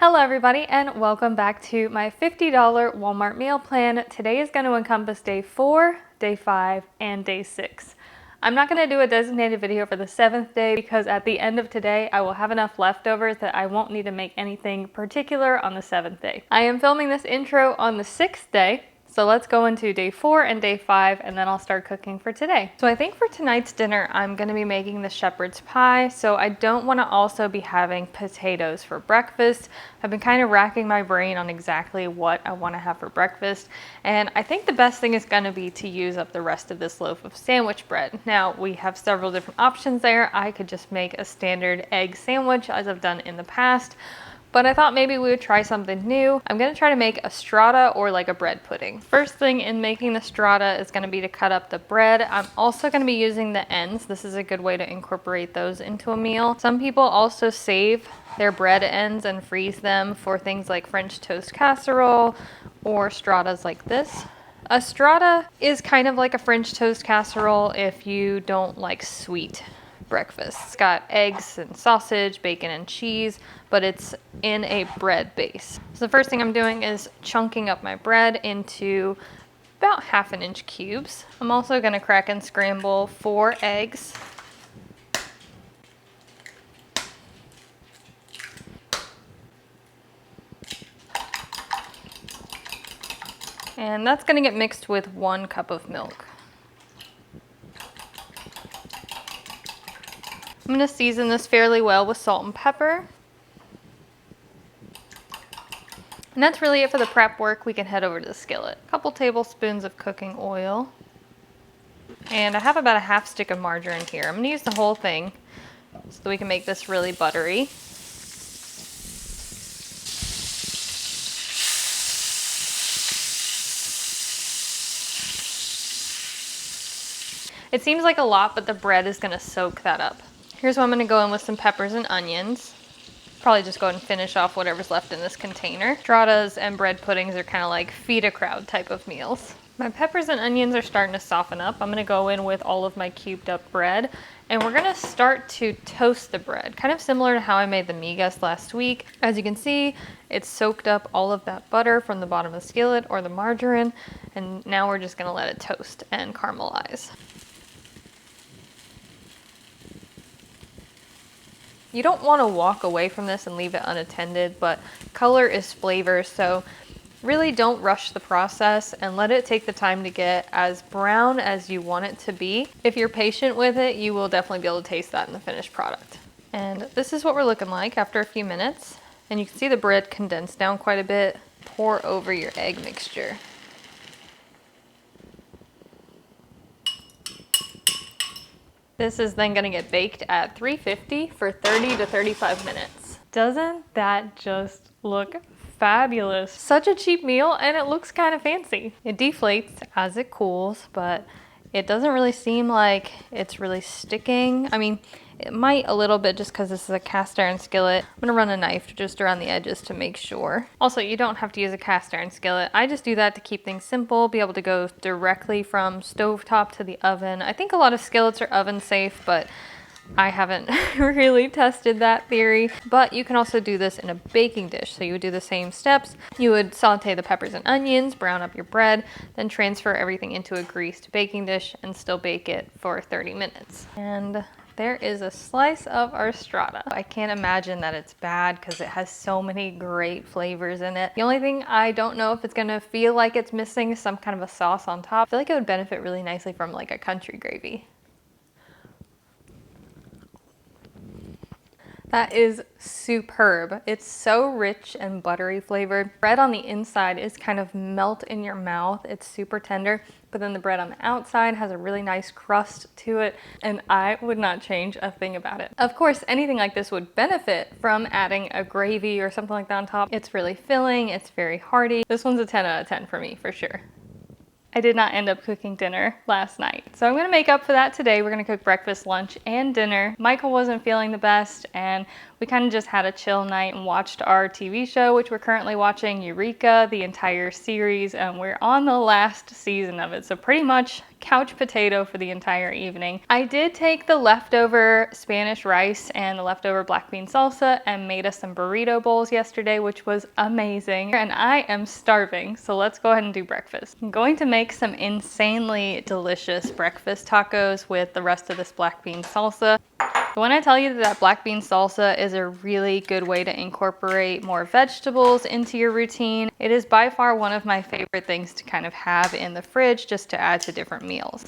Hello everybody and welcome back to my $50 Walmart meal plan. Today is going to encompass day 4, day 5, and day 6. I'm not going to do a designated video for the 7th day because at the end of today I will have enough leftovers that I won't need to make anything particular on the 7th day. I am filming this intro on the 6th day. So let's go into day 4 and day 5 and then I'll start cooking for today. So I think for tonight's dinner, I'm gonna be making the shepherd's pie. So I don't wanna also be having potatoes for breakfast. I've been kind of racking my brain on exactly what I wanna have for breakfast. And I think the best thing is gonna be to use up the rest of this loaf of sandwich bread. Now we have several different options there. I could just make a standard egg sandwich as I've done in the past. But I thought maybe we would try something new. I'm gonna try to make a strata or like a bread pudding. First thing in making the strata is gonna be to cut up the bread. I'm also gonna be using the ends. This is a good way to incorporate those into a meal. Some people also save their bread ends and freeze them for things like French toast casserole or stratas like this. A strata is kind of like a French toast casserole if you don't like sweet breakfast. It's got eggs and sausage, bacon and cheese, but it's in a bread base. So the first thing I'm doing is chunking up my bread into about 1/2 inch cubes. I'm also gonna crack and scramble 4 eggs. And that's gonna get mixed with 1 cup of milk. I'm going to season this fairly well with salt and pepper. And that's really it for the prep work. We can head over to the skillet. A couple tablespoons of cooking oil. And I have about a 1/2 stick of margarine here. I'm going to use the whole thing so that we can make this really buttery. It seems like a lot, but the bread is going to soak that up. Here's what I'm gonna go in with some peppers and onions. Probably just go ahead and finish off whatever's left in this container. Stratas and bread puddings are kind of like feed a crowd type of meals. My peppers and onions are starting to soften up. I'm gonna go in with all of my cubed up bread and we're gonna start to toast the bread, kind of similar to how I made the migas last week. As you can see, it's soaked up all of that butter from the bottom of the skillet or the margarine, and now we're just gonna let it toast and caramelize. You don't want to walk away from this and leave it unattended, but color is flavor, so really don't rush the process and let it take the time to get as brown as you want it to be. If you're patient with it, you will definitely be able to taste that in the finished product. And this is what we're looking like after a few minutes. And you can see the bread condensed down quite a bit. Pour over your egg mixture. This is then gonna get baked at 350 for 30 to 35 minutes. Doesn't that just look fabulous? Such a cheap meal and it looks kind of fancy. It deflates as it cools, but it doesn't really seem like it's really sticking. I mean, it might a little bit just because this is a cast iron skillet. I'm gonna run a knife just around the edges to make sure. Also, you don't have to use a cast iron skillet. I just do that to keep things simple, be able to go directly from stovetop to the oven. I think a lot of skillets are oven safe, but I haven't really tested that theory. But you can also do this in a baking dish. So you would do the same steps. You would saute the peppers and onions, brown up your bread, then transfer everything into a greased baking dish and still bake it for 30 minutes. And there is a slice of our strata. I can't imagine that it's bad because it has so many great flavors in it. The only thing I don't know if it's gonna feel like it's missing some kind of a sauce on top. I feel like it would benefit really nicely from like a country gravy. That is superb. It's so rich and buttery flavored. Bread on the inside is kind of melt in your mouth. It's super tender, but then the bread on the outside has a really nice crust to it, and I would not change a thing about it. Of course, anything like this would benefit from adding a gravy or something like that on top. It's really filling, it's very hearty. This one's a 10 out of 10 for me, for sure. I did not end up cooking dinner last night. So I'm gonna make up for that today. We're gonna cook breakfast, lunch, and dinner. Michael wasn't feeling the best and We kind of just had a chill night and watched our TV show, which we're currently watching, Eureka, the entire series, and we're on the last season of it. So pretty much couch potato for the entire evening. I did take the leftover Spanish rice and the leftover black bean salsa and made us some burrito bowls yesterday, which was amazing. And I am starving, so let's go ahead and do breakfast. I'm going to make some insanely delicious breakfast tacos with the rest of this black bean salsa. When I tell you that black bean salsa is a really good way to incorporate more vegetables into your routine, it is by far one of my favorite things to kind of have in the fridge just to add to different meals.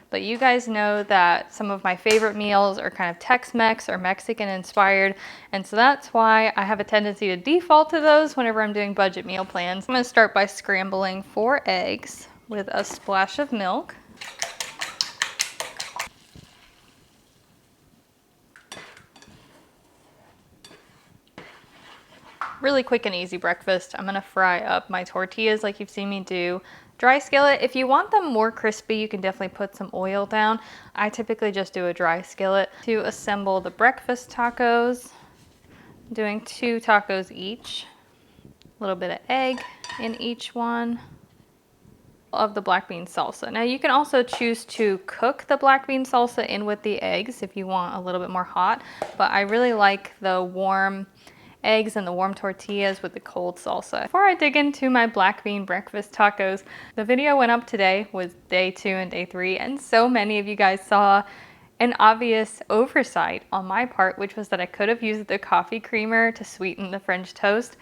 But you guys know that some of my favorite meals are kind of Tex-Mex or Mexican inspired, and so that's why I have a tendency to default to those whenever I'm doing budget meal plans. I'm going to start by scrambling 4 eggs with a splash of milk. Really quick and easy breakfast. I'm gonna fry up my tortillas like you've seen me do. Dry skillet. If you want them more crispy, you can definitely put some oil down. I typically just do a dry skillet. To assemble the breakfast tacos, I'm doing 2 tacos each. A little bit of egg in each one of the black bean salsa. Now you can also choose to cook the black bean salsa in with the eggs if you want a little bit more hot, but I really like the warm eggs and the warm tortillas with the cold salsa. Before I dig into my black bean breakfast tacos, the video went up today with day 2 and day 3, and so many of you guys saw an obvious oversight on my part, which was that I could have used the coffee creamer to sweeten the French toast.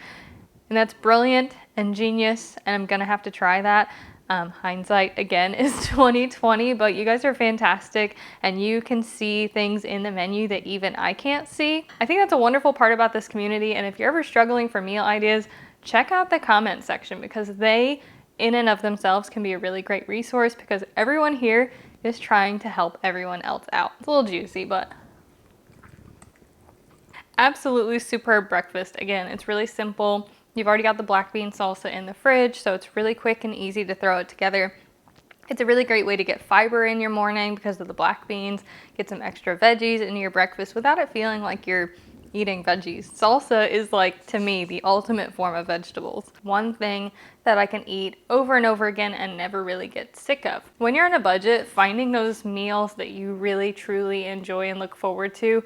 And that's brilliant and genius, and I'm gonna have to try that. Hindsight again is 2020, but you guys are fantastic and you can see things in the menu that even I can't see. I think that's a wonderful part about this community, and if you're ever struggling for meal ideas, check out the comment section because they in and of themselves can be a really great resource because everyone here is trying to help everyone else out. It's a little juicy, but absolutely superb breakfast. Again, it's really simple. You've already got the black bean salsa in the fridge, so it's really quick and easy to throw it together. It's a really great way to get fiber in your morning because of the black beans, get some extra veggies into your breakfast without it feeling like you're eating veggies. Salsa is like, to me, the ultimate form of vegetables. One thing that I can eat over and over again and never really get sick of. When you're on a budget, finding those meals that you really truly enjoy and look forward to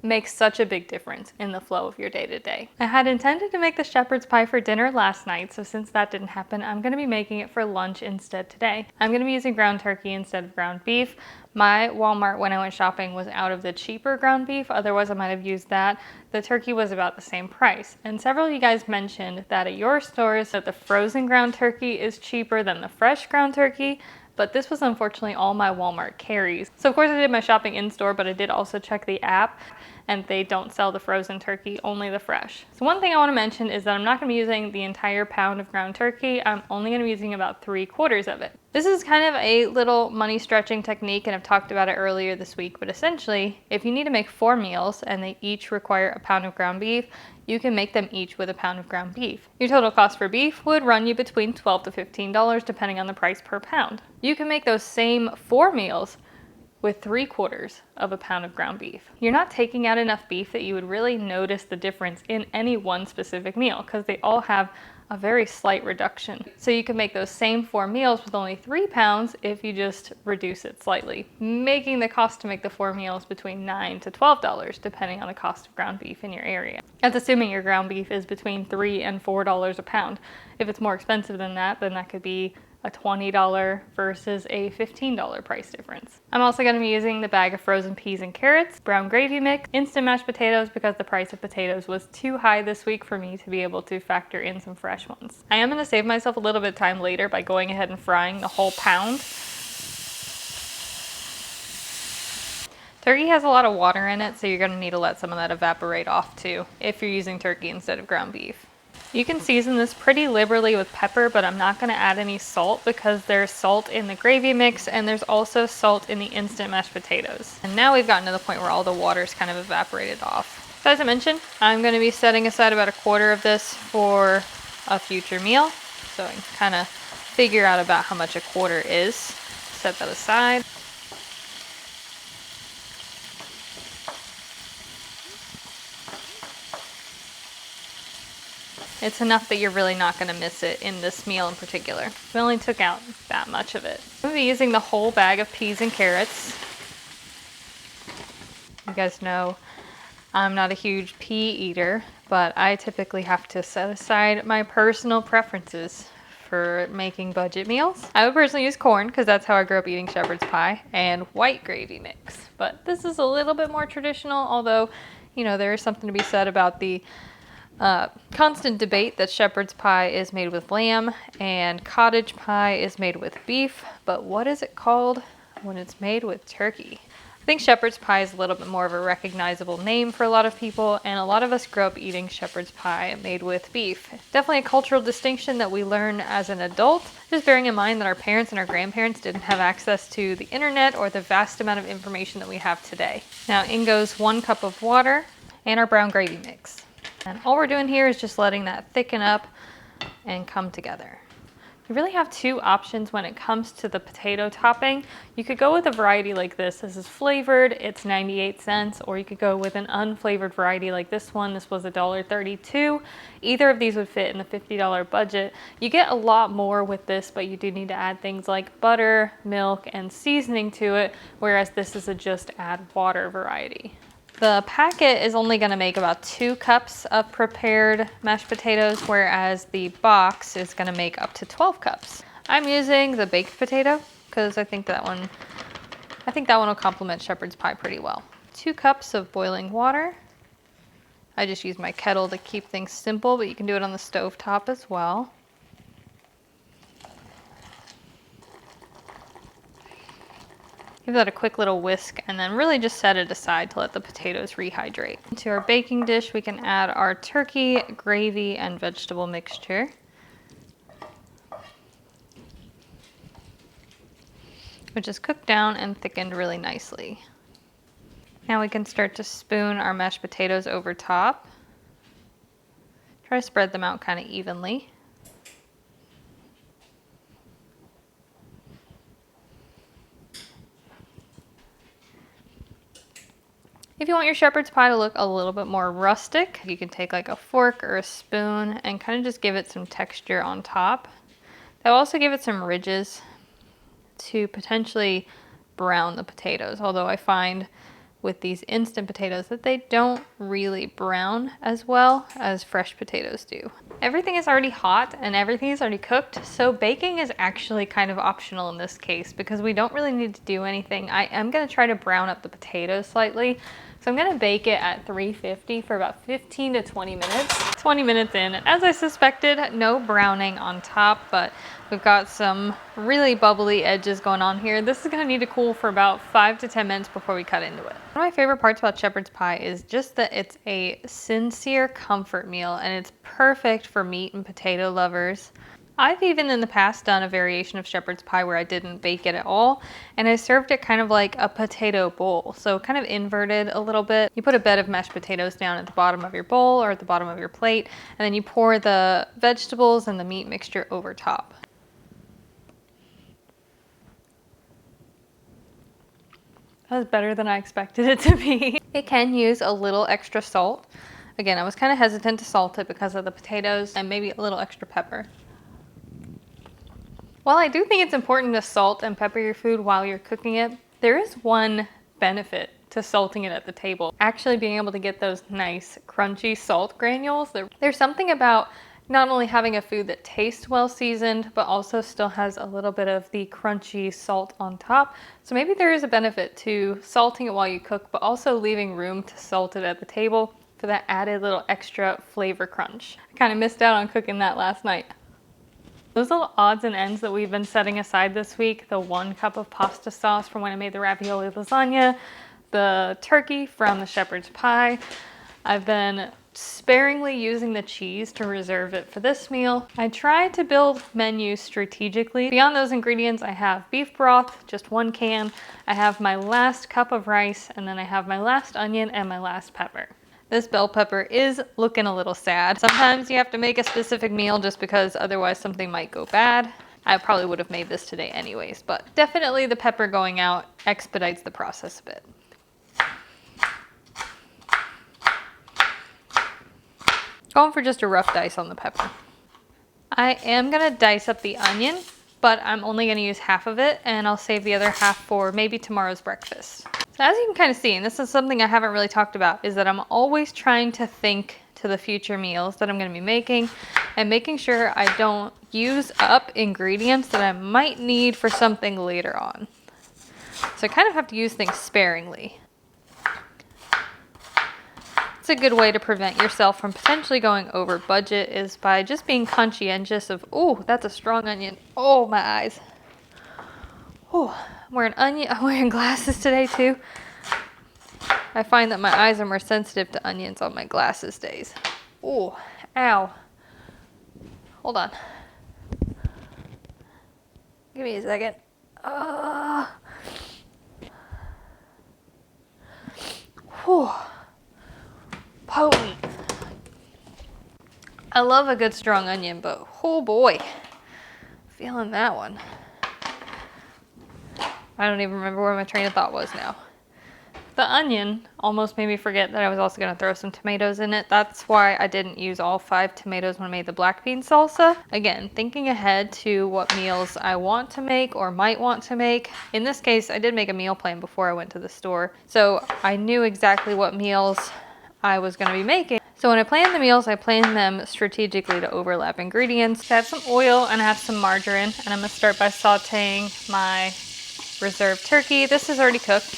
makes such a big difference in the flow of your day-to-day. I had intended to make the shepherd's pie for dinner last night, so since that didn't happen, I'm going to be making it for lunch instead today. I'm going to be using ground turkey instead of ground beef. My Walmart when I went shopping was out of the cheaper ground beef, otherwise I might have used that. The turkey was about the same price, and several of you guys mentioned that at your stores that the frozen ground turkey is cheaper than the fresh ground turkey, but this was unfortunately all my Walmart carries. So of course I did my shopping in store, but I did also check the app and they don't sell the frozen turkey, only the fresh. So one thing I want to mention is that I'm not going to be using the entire pound of ground turkey. I'm only going to be using about 3/4 of it. This is kind of a little money stretching technique, and I've talked about it earlier this week, but essentially if you need to make 4 meals and they each require a pound of ground beef, you can make them each with a pound of ground beef. Your total cost for beef would run you between $12 to $15 depending on the price per pound. You can make those same 4 meals with 3/4 of a pound of ground beef. You're not taking out enough beef that you would really notice the difference in any one specific meal because they all have a very slight reduction. So you can make those same 4 meals with only 3 pounds if you just reduce it slightly, making the cost to make the 4 meals between $9 to $12 depending on the cost of ground beef in your area. That's assuming your ground beef is between $3 and $4 a pound. If it's more expensive than that, then that could be a $20 versus a $15 price difference. I'm also going to be using the bag of frozen peas and carrots, brown gravy mix, instant mashed potatoes because the price of potatoes was too high this week for me to be able to factor in some fresh ones. I am going to save myself a little bit of time later by going ahead and frying the whole pound. Turkey has a lot of water in it, so you're going to need to let some of that evaporate off too if you're using turkey instead of ground beef. You can season this pretty liberally with pepper, but I'm not going to add any salt because there's salt in the gravy mix and there's also salt in the instant mashed potatoes. And now we've gotten to the point where all the water's kind of evaporated off. So as I mentioned, I'm going to be setting aside about 1/4 of this for a future meal. So I can kind of figure out about how much 1/4 is. Set that aside. It's enough that you're really not going to miss it in this meal in particular. We only took out that much of it. I'm going to be using the whole bag of peas and carrots. You guys know I'm not a huge pea eater, but I typically have to set aside my personal preferences for making budget meals. I would personally use corn because that's how I grew up eating shepherd's pie, and white gravy mix. But this is a little bit more traditional, although, you know, there is something to be said about the constant debate that shepherd's pie is made with lamb and cottage pie is made with beef. But what is it called when it's made with turkey? I think shepherd's pie is a little bit more of a recognizable name for a lot of people, and a lot of us grew up eating shepherd's pie made with beef. Definitely a cultural distinction that we learn as an adult, just bearing in mind that our parents and our grandparents didn't have access to the internet or the vast amount of information that we have today. Now in goes 1 cup of water and our brown gravy mix. And all we're doing here is just letting that thicken up and come together. You really have 2 options when it comes to the potato topping. You could go with a variety like this. This is flavored, it's 98 cents, or you could go with an unflavored variety like this one. This was $1.32. Either of these would fit in the $50 budget. You get a lot more with this, but you do need to add things like butter, milk, and seasoning to it, whereas this is a just add water variety. The packet is only going to make about 2 cups of prepared mashed potatoes, whereas the box is going to make up to 12 cups. I'm using the baked potato because I think that one will complement shepherd's pie pretty well. 2 cups of boiling water. I just use my kettle to keep things simple, but you can do it on the stove top as well. Give that a quick little whisk and then really just set it aside to let the potatoes rehydrate. To our baking dish, we can add our turkey, gravy, and vegetable mixture. Which is cooked down and thickened really nicely. Now we can start to spoon our mashed potatoes over top. Try to spread them out kind of evenly. If you want your shepherd's pie to look a little bit more rustic, you can take like a fork or a spoon and kind of just give it some texture on top. That will also give it some ridges to potentially brown the potatoes, although I find with these instant potatoes that they don't really brown as well as fresh potatoes do. Everything is already hot and everything is already cooked, so baking is actually kind of optional in this case because we don't really need to do anything. I am going to try to brown up the potatoes slightly, so I'm going to bake it at 350 for about 15 to 20 minutes. 20 minutes in, as I suspected, no browning on top, but we've got some really bubbly edges going on here. This is going to need to cool for about 5 to 10 minutes before we cut into it. One of my favorite parts about shepherd's pie is just that it's a sincere comfort meal and it's perfect for meat and potato lovers. I've even in the past done a variation of shepherd's pie where I didn't bake it at all, and I served it kind of like a potato bowl, so kind of inverted a little bit. You put a bed of mashed potatoes down at the bottom of your bowl or at the bottom of your plate, and then you pour the vegetables and the meat mixture over top. That was better than I expected it to be. It can use a little extra salt. Again, I was kind of hesitant to salt it because of the potatoes and maybe a little extra pepper. While I do think it's important to salt and pepper your food while you're cooking it, there is one benefit to salting it at the table. Actually being able to get those nice crunchy salt granules. There's something about not only having a food that tastes well seasoned, but also still has a little bit of the crunchy salt on top. So maybe there is a benefit to salting it while you cook, but also leaving room to salt it at the table for that added little extra flavor crunch. I kind of missed out on cooking that last night. Those little odds and ends that we've been setting aside this week, the 1 cup of pasta sauce from when I made the ravioli lasagna, the turkey from the shepherd's pie. I've been sparingly using the cheese to reserve it for this meal. I try to build menus strategically. Beyond those ingredients, I have beef broth, just 1 can. I have my last cup of rice, and then I have my last onion and my last pepper. This bell pepper is looking a little sad. Sometimes you have to make a specific meal just because otherwise something might go bad. I probably would have made this today anyways, but definitely the pepper going out expedites the process a bit. Going for just a rough dice on the pepper. I am gonna dice up the onion, but I'm only gonna use half of it, and I'll save the other half for maybe tomorrow's breakfast. So as you can kind of see, and this is something I haven't really talked about, is that I'm always trying to think to the future meals that I'm gonna be making and making sure I don't use up ingredients that I might need for something later on. So I kind of have to use things sparingly. It's a good way to prevent yourself from potentially going over budget is by just being conscientious of, oh, that's a strong onion. Oh, my eyes. Oh, I'm wearing glasses today too. I find that my eyes are more sensitive to onions on my glasses days. Oh, ow. Hold on. Give me a second. Whew. Potent. I love a good strong onion, but oh boy, feeling that one. I don't even remember where my train of thought was now. The onion almost made me forget that I was also going to throw some tomatoes in it. That's why I didn't use all 5 tomatoes when I made the black bean salsa. Again, thinking ahead to what meals I want to make or might want to make. In this case, I did make a meal plan before I went to the store, so I knew exactly what meals I was going to be making. So when I planned the meals, I planned them strategically to overlap ingredients. I have some oil and I have some margarine, and I'm going to start by sauteing my reserved turkey. This is already cooked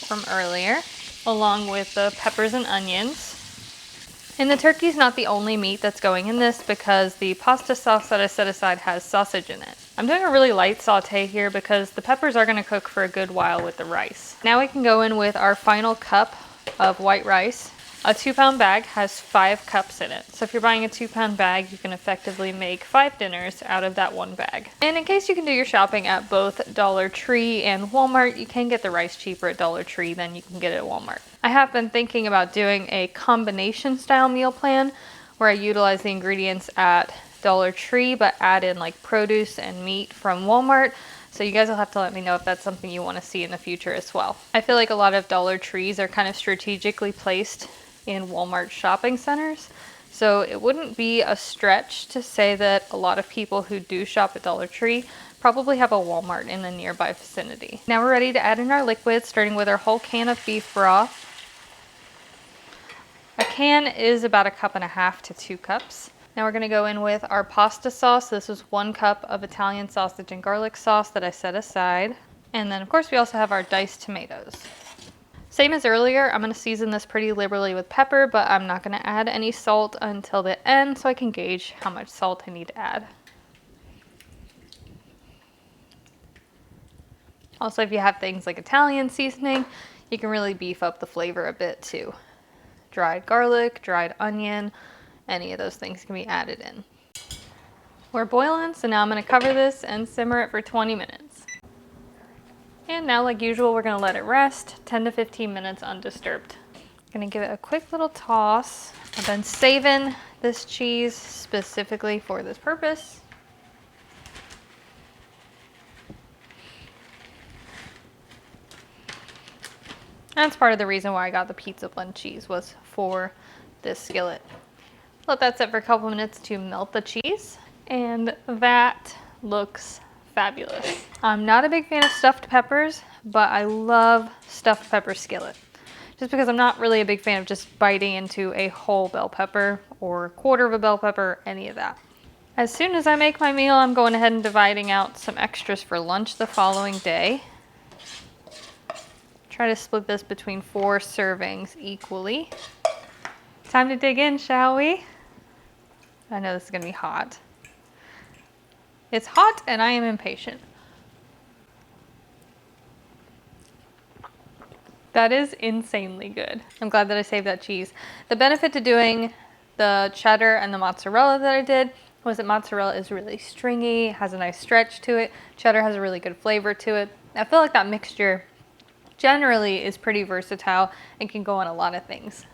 from earlier, along with the peppers and onions. And the turkey is not the only meat that's going in this because the pasta sauce that I set aside has sausage in it. I'm doing a really light saute here because the peppers are going to cook for a good while with the rice. Now we can go in with our final cup of white rice. A 2-pound bag has 5 cups in it. So if you're buying a 2-pound bag, you can effectively make 5 dinners out of that 1 bag. And in case you can do your shopping at both Dollar Tree and Walmart, you can get the rice cheaper at Dollar Tree than you can get it at Walmart. I have been thinking about doing a combination style meal plan where I utilize the ingredients at Dollar Tree but add in like produce and meat from Walmart. So you guys will have to let me know if that's something you want to see in the future as well. I feel like a lot of Dollar Trees are kind of strategically placed in Walmart shopping centers. So it wouldn't be a stretch to say that a lot of people who do shop at Dollar Tree probably have a Walmart in the nearby vicinity. Now we're ready to add in our liquids, starting with our whole can of beef broth. A can is about 1.5 cups to 2 cups. Now we're going to go in with our pasta sauce. This is 1 cup of Italian sausage and garlic sauce that I set aside. And then of course we also have our diced tomatoes. Same as earlier, I'm going to season this pretty liberally with pepper, but I'm not going to add any salt until the end so I can gauge how much salt I need to add. Also, if you have things like Italian seasoning, you can really beef up the flavor a bit too. Dried garlic, dried onion, any of those things can be added in. We're boiling, so now I'm going to cover this and simmer it for 20 minutes. And now, like usual, we're going to let it rest 10 to 15 minutes undisturbed. I'm going to give it a quick little toss. I've been saving this cheese specifically for this purpose. That's part of the reason why I got the pizza blend cheese, was for this skillet. Let that sit for a couple minutes to melt the cheese, and that looks fabulous. I'm not a big fan of stuffed peppers, but I love stuffed pepper skillet. Just because I'm not really a big fan of just biting into a whole bell pepper or 1/4 of a bell pepper, any of that. As soon as I make my meal, I'm going ahead and dividing out some extras for lunch the following day. Try to split this between 4 servings equally. Time to dig in, shall we? I know this is going to be hot. It's hot and I am impatient. That is insanely good. I'm glad that I saved that cheese. The benefit to doing the cheddar and the mozzarella that I did was that mozzarella is really stringy, has a nice stretch to it. Cheddar has a really good flavor to it. I feel like that mixture generally is pretty versatile and can go on a lot of things.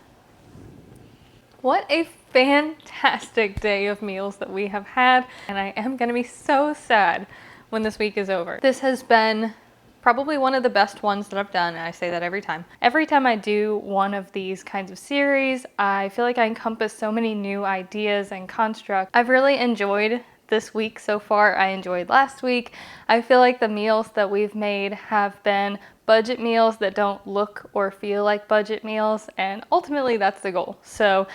What a fantastic day of meals that we have had, and I am going to be so sad when this week is over. This has been Probably one of the best ones that I've done, and I say that every time. Every time I do one of these kinds of series, I feel like I encompass so many new ideas and constructs. I've really enjoyed this week so far. I enjoyed last week. I feel like the meals that we've made have been budget meals that don't look or feel like budget meals, and ultimately that's the goal. So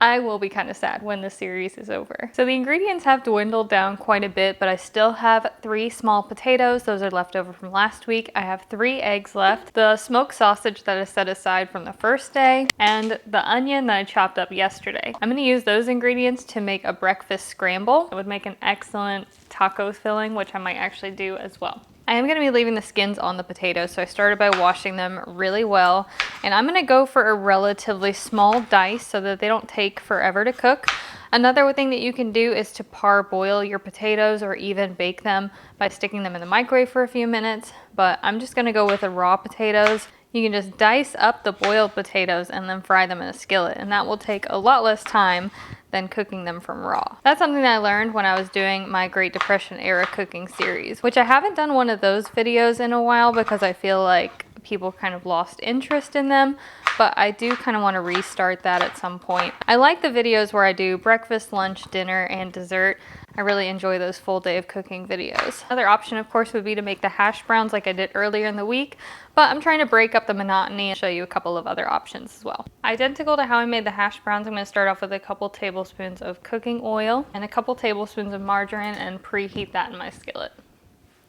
I will be kind of sad when the series is over. So the ingredients have dwindled down quite a bit, but I still have 3 small potatoes. Those are left over from last week. I have 3 eggs left, the smoked sausage that I set aside from the first day, and the onion that I chopped up yesterday. I'm gonna use those ingredients to make a breakfast scramble. It would make an excellent taco filling, which I might actually do as well. I am going to be leaving the skins on the potatoes, so I started by washing them really well. And I'm going to go for a relatively small dice so that they don't take forever to cook. Another thing that you can do is to parboil your potatoes or even bake them by sticking them in the microwave for a few minutes. But I'm just going to go with the raw potatoes. You can just dice up the boiled potatoes and then fry them in a skillet, and that will take a lot less time than cooking them from raw. That's something that I learned when I was doing my Great Depression era cooking series, which I haven't done one of those videos in a while because I feel like people kind of lost interest in them, but I do kind of want to restart that at some point. I like the videos where I do breakfast, lunch, dinner, and dessert. I really enjoy those full day of cooking videos. Another option, of course, would be to make the hash browns like I did earlier in the week, but I'm trying to break up the monotony and show you a couple of other options as well. Identical to how I made the hash browns, I'm going to start off with a couple tablespoons of cooking oil and a couple tablespoons of margarine and preheat that in my skillet.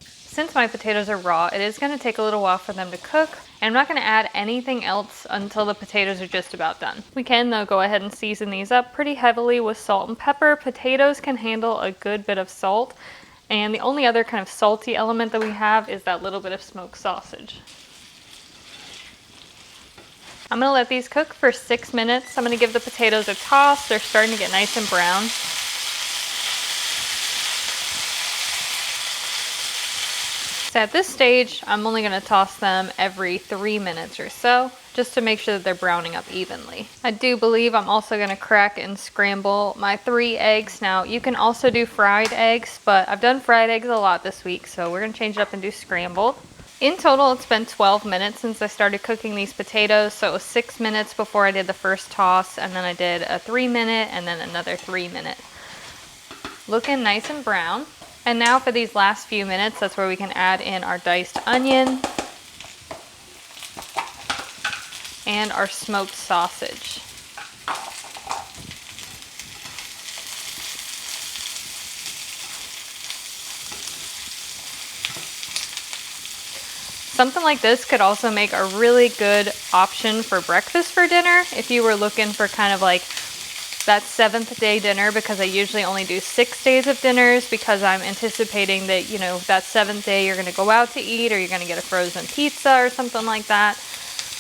Since my potatoes are raw, it is going to take a little while for them to cook, and I'm not going to add anything else until the potatoes are just about done. We can, though, go ahead and season these up pretty heavily with salt and pepper. Potatoes can handle a good bit of salt, and the only other kind of salty element that we have is that little bit of smoked sausage. I'm going to let these cook for 6 minutes. I'm going to give the potatoes a toss. They're starting to get nice and brown. So at this stage, I'm only going to toss them every 3 minutes or so, just to make sure that they're browning up evenly. I do believe I'm also going to crack and scramble my 3 eggs. Now, you can also do fried eggs, but I've done fried eggs a lot this week, so we're going to change it up and do scrambled. In total, it's been 12 minutes since I started cooking these potatoes, so it was 6 minutes before I did the first toss, and then I did a 3-minute and then another 3-minute. Looking nice and brown. And now for these last few minutes, that's where we can add in our diced onion and our smoked sausage. Something like this could also make a really good option for breakfast for dinner if you were looking for kind of like that 7th day dinner, because I usually only do 6 days of dinners because I'm anticipating that, you know, that 7th day you're going to go out to eat or you're going to get a frozen pizza or something like that.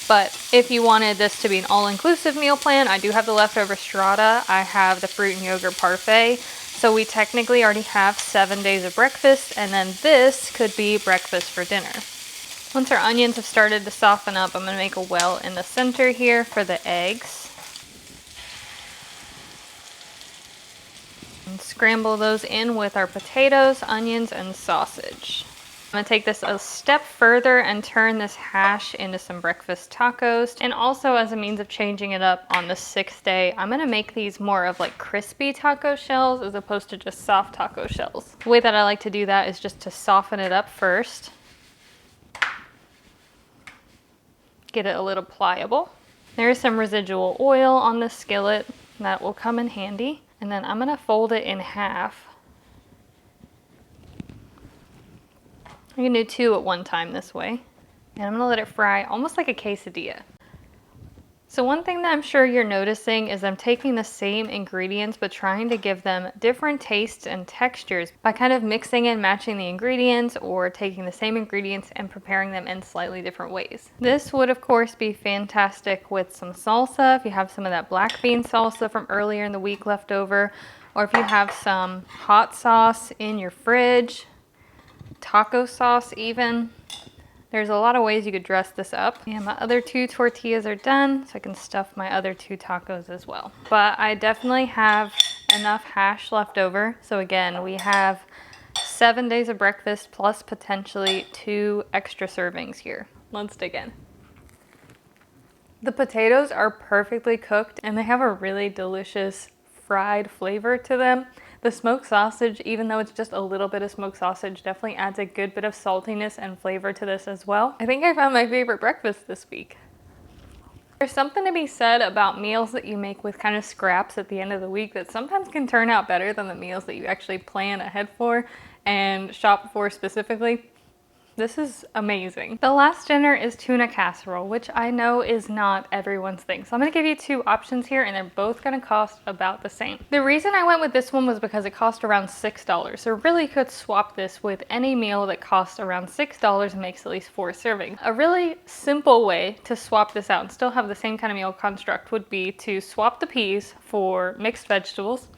But if you wanted this to be an all-inclusive meal plan, I do have the leftover Strata. I have the fruit and yogurt Parfait. So we technically already have 7 days of breakfast, and then this could be breakfast for dinner. Once our onions have started to soften up, I'm going to make a well in the center here for the eggs. And scramble those in with our potatoes, onions, and sausage. I'm going to take this a step further and turn this hash into some breakfast tacos. And also, as a means of changing it up on the 6th day, I'm going to make these more of like crispy taco shells as opposed to just soft taco shells. The way that I like to do that is just to soften it up first. Get it a little pliable. There's some residual oil on the skillet that will come in handy. And then I'm going to fold it in half. I'm going to do 2 at one time this way. And I'm going to let it fry almost like a quesadilla. So one thing that I'm sure you're noticing is I'm taking the same ingredients but trying to give them different tastes and textures by kind of mixing and matching the ingredients, or taking the same ingredients and preparing them in slightly different ways. This would of course be fantastic with some salsa if you have some of that black bean salsa from earlier in the week left over, or if you have some hot sauce in your fridge, taco sauce even. There's a lot of ways you could dress this up. And my other 2 tortillas are done, so I can stuff my other 2 tacos as well. But I definitely have enough hash left over. So again, we have 7 days of breakfast plus potentially 2 extra servings here. Let's dig in. The potatoes are perfectly cooked and they have a really delicious fried flavor to them. The smoked sausage, even though it's just a little bit of smoked sausage, definitely adds a good bit of saltiness and flavor to this as well. I think I found my favorite breakfast this week. There's something to be said about meals that you make with kind of scraps at the end of the week that sometimes can turn out better than the meals that you actually plan ahead for and shop for specifically. This is amazing. The last dinner is tuna casserole, which I know is not everyone's thing. So I'm gonna give you 2 options here and they're both gonna cost about the same. The reason I went with this one was because it cost around $6. So really could swap this with any meal that costs around $6 and makes at least 4 servings. A really simple way to swap this out and still have the same kind of meal construct would be to swap the peas for mixed vegetables,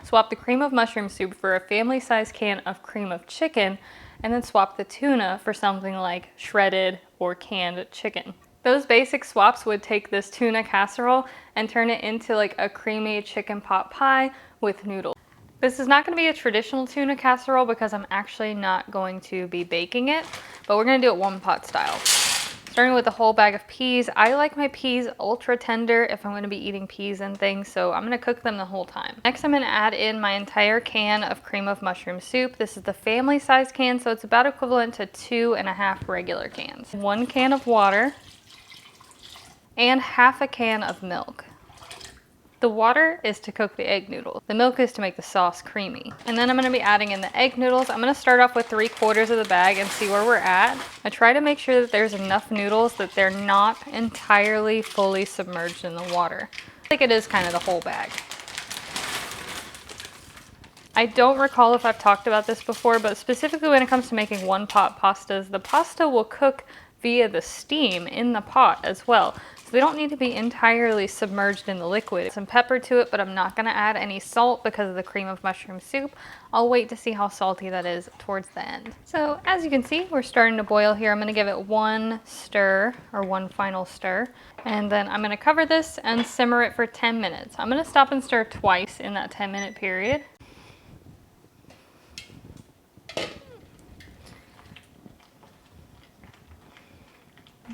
swap the cream of mushroom soup for a family-sized can of cream of chicken, and then swap the tuna for something like shredded or canned chicken. Those basic swaps would take this tuna casserole and turn it into like a creamy chicken pot pie with noodles. This is not going to be a traditional tuna casserole because I'm actually not going to be baking it, but we're going to do it one pot style. Starting with a whole bag of peas. I like my peas ultra tender if I'm going to be eating peas and things, so I'm going to cook them the whole time. Next, I'm going to add in my entire can of cream of mushroom soup. This is the family size can, so it's about equivalent to 2.5 regular cans. 1 can of water and half a can of milk. The water is to cook the egg noodles. The milk is to make the sauce creamy. And then I'm gonna be adding in the egg noodles. I'm gonna start off with 3/4 of the bag and see where we're at. I try to make sure that there's enough noodles that they're not entirely fully submerged in the water. I think it is kind of the whole bag. I don't recall if I've talked about this before, but specifically when it comes to making one pot pastas, the pasta will cook via the steam in the pot as well. They don't need to be entirely submerged in the liquid. Some pepper to it, but I'm not gonna add any salt because of the cream of mushroom soup. I'll wait to see how salty that is towards the end. So as you can see, we're starting to boil here. I'm gonna give it 1 stir or 1 final stir. And then I'm gonna cover this and simmer it for 10 minutes. I'm gonna stop and stir twice in that 10-minute period.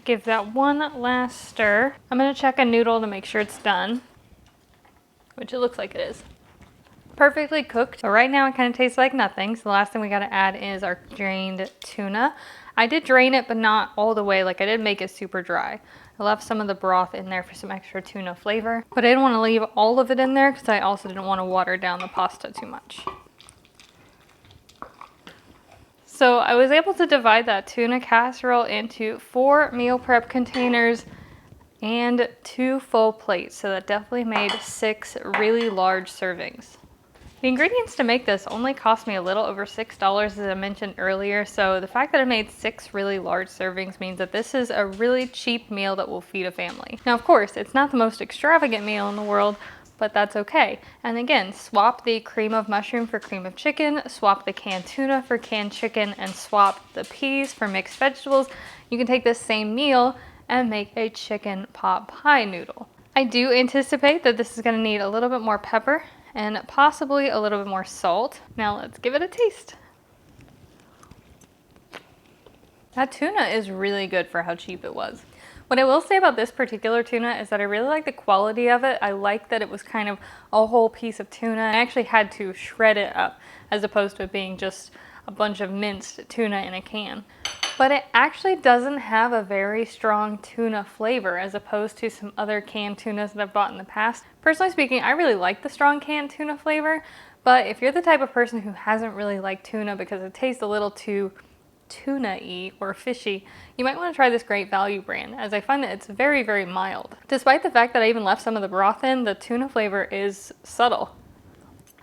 Give that 1 last stir. I'm gonna check a noodle to make sure it's done, which it looks like it is. Perfectly cooked. So right now it kind of tastes like nothing. So the last thing we gotta add is our drained tuna. I did drain it, but not all the way. Like I did make it super dry. I left some of the broth in there for some extra tuna flavor, but I didn't want to leave all of it in there because I also didn't want to water down the pasta too much. So I was able to divide that tuna casserole into 4 meal prep containers and 2 full plates. So that definitely made 6 really large servings. The ingredients to make this only cost me a little over $6 as I mentioned earlier. So the fact that I made 6 really large servings means that this is a really cheap meal that will feed a family. Now, of course, it's not the most extravagant meal in the world, but that's okay. And again, swap the cream of mushroom for cream of chicken, swap the canned tuna for canned chicken, and swap the peas for mixed vegetables. You can take this same meal and make a chicken pot pie noodle. I do anticipate that this is gonna need a little bit more pepper and possibly a little bit more salt. Now let's give it a taste. That tuna is really good for how cheap it was. What I will say about this particular tuna is that I really like the quality of it. I like that it was kind of a whole piece of tuna. I actually had to shred it up as opposed to it being just a bunch of minced tuna in a can. But it actually doesn't have a very strong tuna flavor as opposed to some other canned tunas that I've bought in the past. Personally speaking, I really like the strong canned tuna flavor, but if you're the type of person who hasn't really liked tuna because it tastes a little too tuna-y or fishy, you might want to try this Great Value brand, as I find that it's very, very mild. Despite the fact that I even left some of the broth in, the tuna flavor is subtle.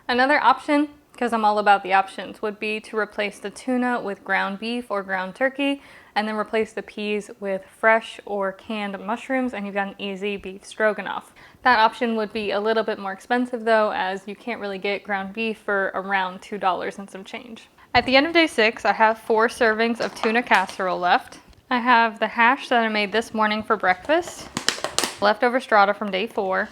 Another option, because I'm all about the options, would be to replace the tuna with ground beef or ground turkey, and then replace the peas with fresh or canned mushrooms, and you've got an easy beef stroganoff. That option would be a little bit more expensive though, as you can't really get ground beef for around $2 and some change. At the end of day 6, I have 4 servings of tuna casserole left. I have the hash that I made this morning for breakfast, leftover strata from day 4,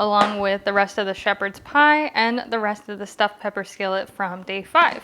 along with the rest of the shepherd's pie and the rest of the stuffed pepper skillet from day 5.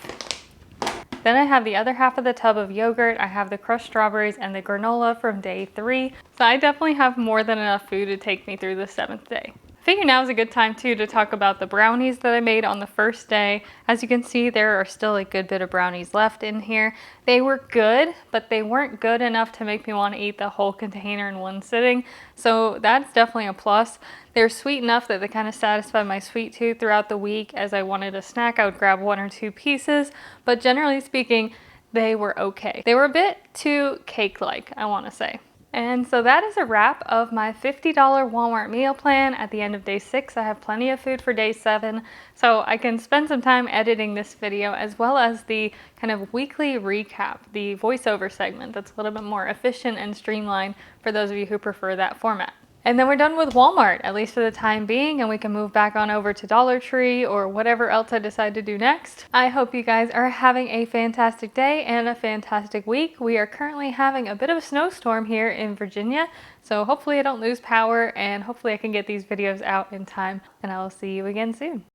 Then I have the other half of the tub of yogurt. I have the crushed strawberries and the granola from day 3. So I definitely have more than enough food to take me through the 7th day. I figure now is a good time too to talk about the brownies that I made on the first day. As you can see, there are still a good bit of brownies left in here. They were good, but they weren't good enough to make me want to eat the whole container in one sitting. So that's definitely a plus. They're sweet enough that they kind of satisfy my sweet tooth throughout the week. As I wanted a snack, I would grab 1 or 2 pieces, but generally speaking, they were okay. They were a bit too cake-like, I want to say. And so that is a wrap of my $50 Walmart meal plan. At the end of day 6, I have plenty of food for day 7, so I can spend some time editing this video as well as the kind of weekly recap, the voiceover segment that's a little bit more efficient and streamlined for those of you who prefer that format. And then we're done with Walmart, at least for the time being, and we can move back on over to Dollar Tree or whatever else I decide to do next. I hope you guys are having a fantastic day and a fantastic week. We are currently having a bit of a snowstorm here in Virginia, so hopefully I don't lose power and hopefully I can get these videos out in time, and I will see you again soon.